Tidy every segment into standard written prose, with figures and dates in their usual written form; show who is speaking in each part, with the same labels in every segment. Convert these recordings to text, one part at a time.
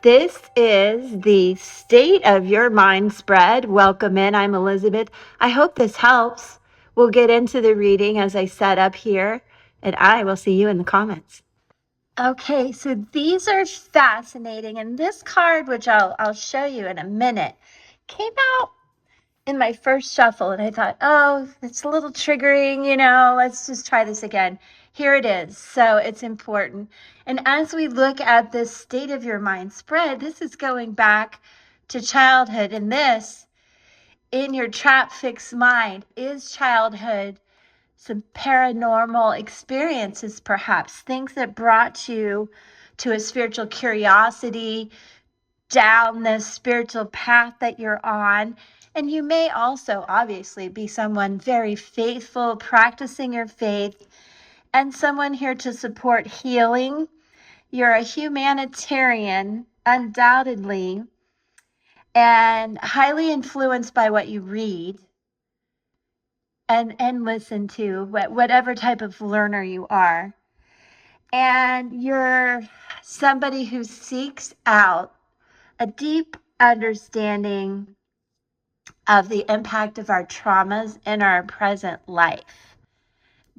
Speaker 1: This is the State of Your Mind spread. Welcome in. I'm Elizabeth. I hope this helps. We'll get into the reading as I set up here, and I will see you in the comments. Okay, so these are fascinating, and this card, which I'll show you in a minute, came out in my first shuffle, and I thought, oh, it's a little triggering, let's just try this again. Here it is. So it's important. And as we look at this State of Your Mind spread, this is going back to childhood. And this, in your trap fixed mind, is childhood, some paranormal experiences, perhaps things that brought you to a spiritual curiosity, down this spiritual path that you're on. And you may also obviously be someone very faithful, practicing your faith, and someone here to support healing. You're a humanitarian, undoubtedly, and highly influenced by what you read and listen to, whatever type of learner you are. And you're somebody who seeks out a deep understanding of the impact of our traumas in our present life,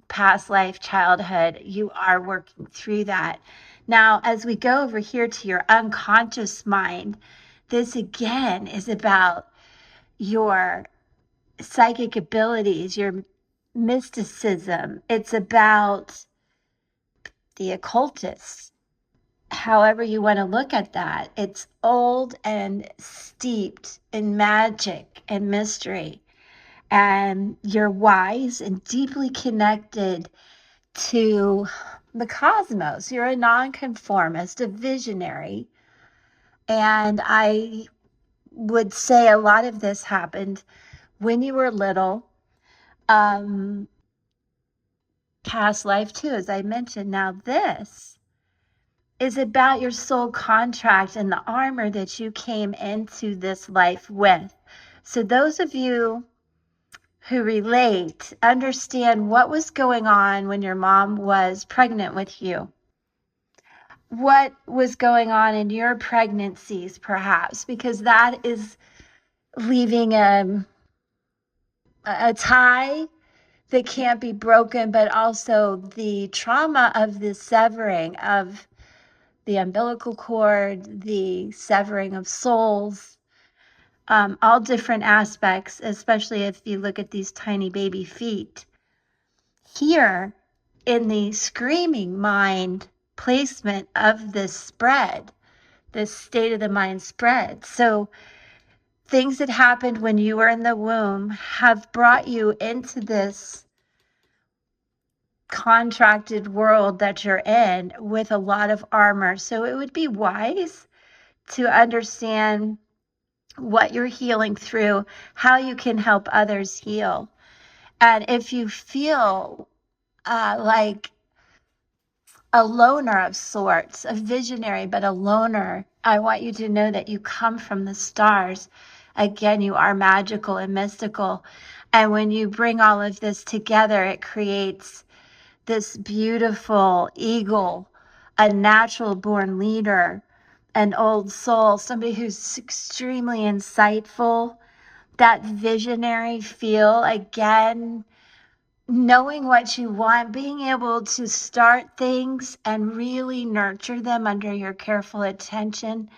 Speaker 1: past life, childhood. You are working through that. Now, as we go over here to your unconscious mind, this again is about your psychic abilities, your mysticism. It's about the occultists, however you want to look at that. It's old and steeped in magic and mystery. And you're wise and deeply connected to the cosmos. You're a nonconformist, a visionary. And I would say a lot of this happened when you were little. Past life too, as I mentioned. Now this is about your soul contract and the armor that you came into this life with. So those of you who relate understand what was going on when your mom was pregnant with you. What was going on in your pregnancies, perhaps, because that is leaving a tie that can't be broken, but also the trauma of the severing of the umbilical cord, the severing of souls, all different aspects, especially if you look at these tiny baby feet. Here in the screaming mind placement of this spread, this State of the Mind spread. So things that happened when you were in the womb have brought you into this contracted world that you're in with a lot of armor. So it would be wise to understand what you're healing through, how you can help others heal. And if you feel like a loner of sorts, a visionary, but a loner, I want you to know that you come from the stars. Again, you are magical and mystical. And when you bring all of this together, it creates this beautiful eagle, a natural born leader, an old soul, somebody who's extremely insightful, that visionary feel, again, knowing what you want, being able to start things and really nurture them under your careful attention.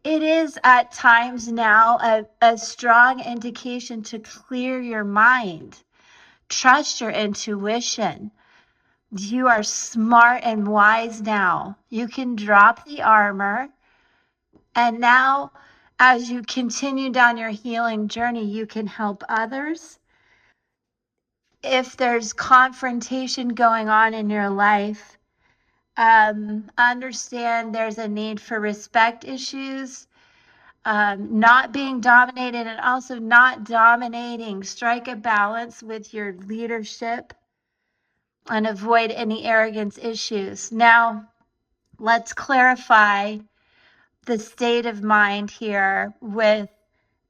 Speaker 1: It is at times now a strong indication to clear your mind. Trust your intuition. You are smart and wise now. You can drop the armor. And now, as you continue down your healing journey, you can help others. If there's confrontation going on in your life, understand there's a need for respect issues, not being dominated and also not dominating. Strike a balance with your leadership and avoid any arrogance issues. Now, let's clarify the state of mind here with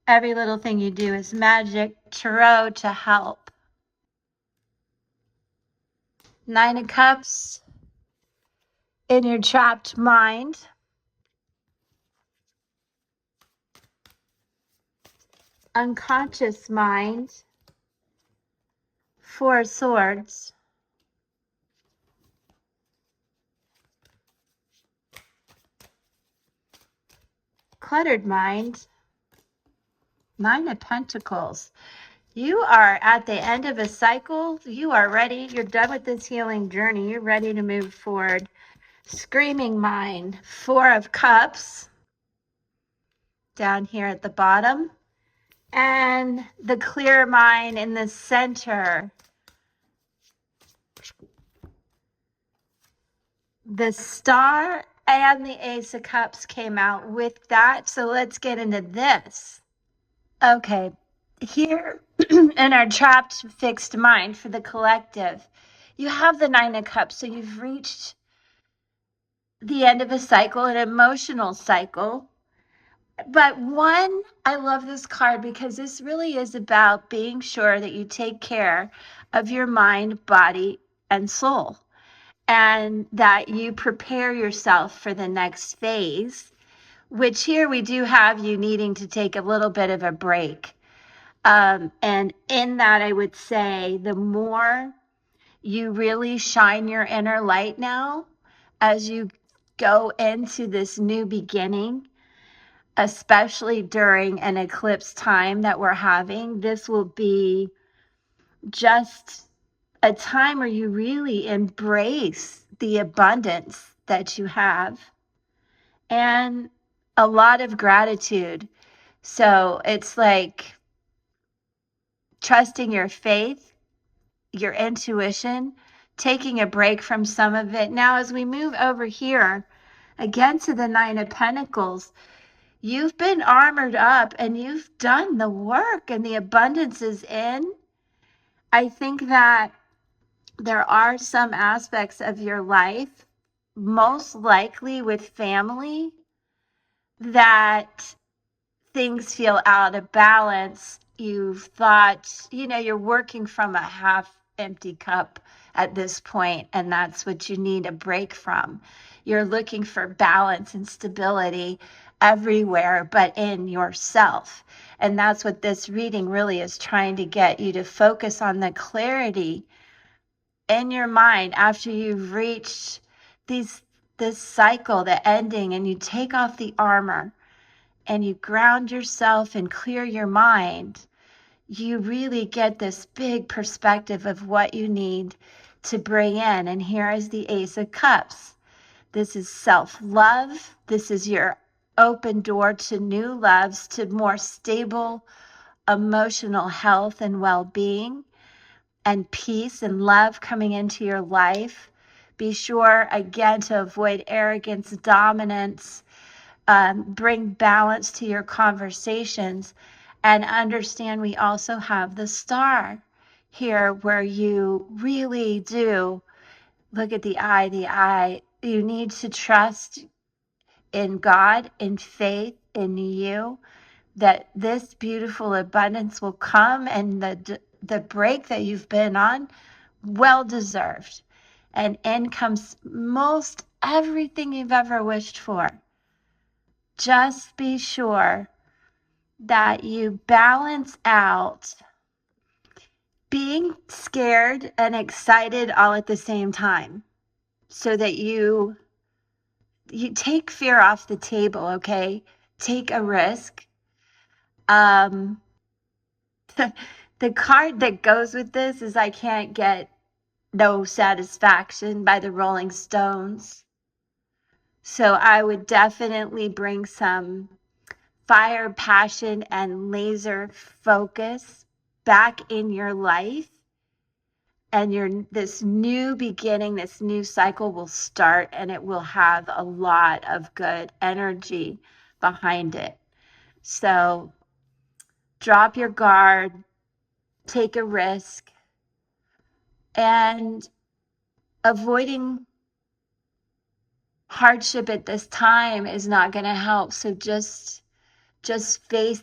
Speaker 1: every little thing you do is magic, tarot to help. Nine of Cups in your trapped mind. unconscious mind, Four of Swords, cluttered mind, Nine of Pentacles. You are at the end of a cycle. You are ready. You're done with this healing journey. You're ready to move forward. Screaming mind, Four of Cups down here at the bottom. And the clear mind in the center. The Star and the Ace of Cups came out with that. So let's get into this. Okay, here in our trapped fixed mind for the collective, you have the Nine of Cups. So you've reached the end of a cycle, an emotional cycle. But one, I love this card because this really is about being sure that you take care of your mind, body, and soul, and that you prepare yourself for the next phase, which here we do have you needing to take a little bit of a break. And in that, I would say the more you really shine your inner light now as you go into this new beginning, especially during an eclipse time that we're having, this will be just a time where you really embrace the abundance that you have and a lot of gratitude. So it's like trusting your faith, your intuition, taking a break from some of it. Now, as we move over here again to the Nine of Pentacles, you've been armored up and you've done the work and the abundance is in. I think that there are some aspects of your life, most likely with family, that things feel out of balance. You've thought, you're working from a half empty cup at this point, and that's what you need a break from. You're looking for balance and stability everywhere but in yourself. And that's what this reading really is trying to get you to focus on, the clarity in your mind after you've reached this cycle, the ending, and you take off the armor and you ground yourself and clear your mind. You really get this big perspective of what you need to bring in. And here is the Ace of Cups. This is self-love. This is your open door to new loves, to more stable emotional health and well-being and peace and love coming into your life. Be sure, again, to avoid arrogance, dominance, bring balance to your conversations, and understand we also have the Star here where you really do look at the eye. You need to trust in God, in faith, in you, that this beautiful abundance will come, and the break that you've been on, well deserved. And in comes most everything you've ever wished for. Just be sure that you balance out being scared and excited all at the same time, so that you take fear off the table, okay? Take a risk. The card that goes with this is I Can't Get No Satisfaction by the Rolling Stones. So I would definitely bring some fire, passion, and laser focus back in your life. And this new beginning, this new cycle will start, and it will have a lot of good energy behind it. So drop your guard, take a risk, and avoiding hardship at this time is not going to help. So just face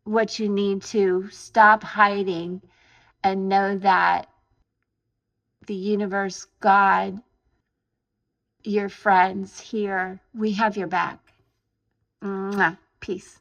Speaker 1: what you need to. Stop hiding and know that the universe, God, your friends here, we have your back. Mwah. Peace.